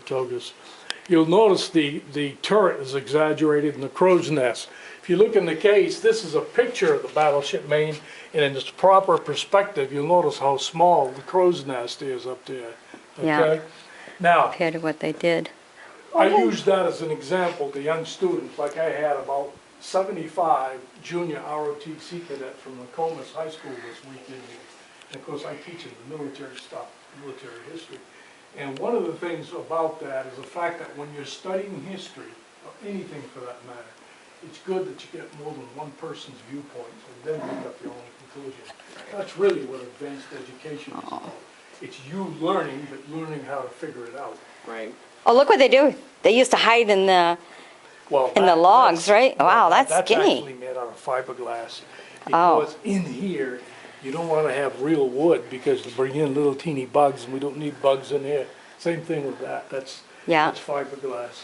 Saratogas. You'll notice the turret is exaggerated in the crow's nest. If you look in the case, this is a picture of the battleship Maine, and in its proper perspective, you'll notice how small the crow's nest is up there. Okay? Yeah. Now, Compared to what they did. I use that as an example to young students, like I had about 75 junior ROTC cadets from Nokomis High School this weekend. And of course, I teach them the military stuff, military history. And one of the things about that is the fact that when you're studying history, or anything for that matter, it's good that you get more than one person's viewpoint, and then make up your own conclusion. That's really what advanced education is about. It's you learning, but learning how to figure it out. Right. Oh, look what they do. They used to hide in the Well, logs, right? Wow, that's That's skinny. actually made out of fiberglass. Oh. Because in here, you don't want to have real wood because you bring in little teeny bugs, and we don't need bugs in here. Same thing with that. That's fiberglass.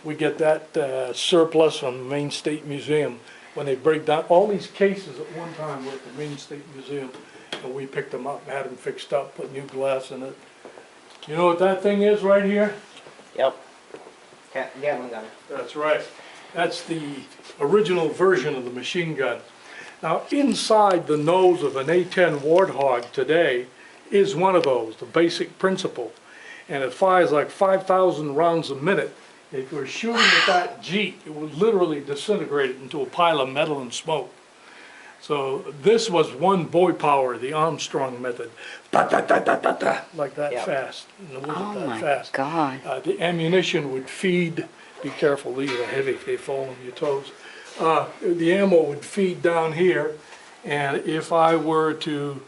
We get that surplus from the Maine State Museum. When they break down, all these cases at one time were at the Maine State Museum, and we picked them up, had them fixed up, put new glass in it. You know what that thing is right here? Yep. Gatling gun. That's right. That's the original version of the machine gun. Now, inside the nose of an A-10 Warthog today is one of those, the basic principle. And it fires like 5,000 rounds a minute. If you're shooting at that Jeep, it would literally disintegrate it into a pile of metal and smoke. So this was one boy power, the Armstrong method. Da-da-da-da-da-da, like that fast. And it wasn't Oh that my fast. God. The ammunition would feed, be careful, these are heavy, they fall on your toes. The ammo would feed down here, and if I were to,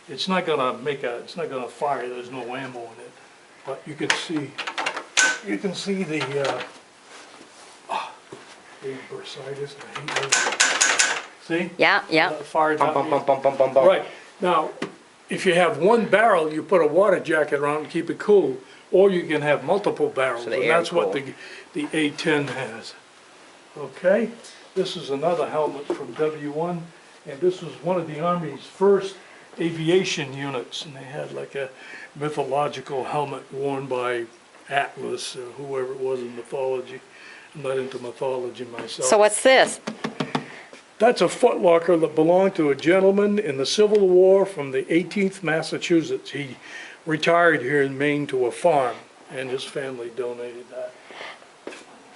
it's not gonna fire, there's no ammo in it. But you can see the bursitis, I hate those. See? Yeah. Fire down Bum, here. bum, bum, bum, bum, bum. Right. Now, if you have one barrel, you put a water jacket around and keep it cool, or you can have multiple barrels, So the and air that's what cool. the A-10 has. Okay? This is another helmet from W1, and this was one of the Army's first aviation units, and they had like a mythological helmet worn by Atlas, or whoever it was in mythology. I'm not into mythology myself. So what's this? That's a footlocker that belonged to a gentleman in the Civil War from the 18th Massachusetts. He retired here in Maine to a farm, and his family donated that.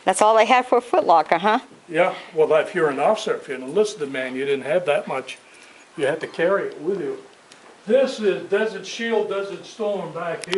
That's all they had for a footlocker, huh? Yeah, well, if you're an officer, if you're an enlisted man, you didn't have that much. You had to carry it with you. This is Desert Shield, Desert Storm back here.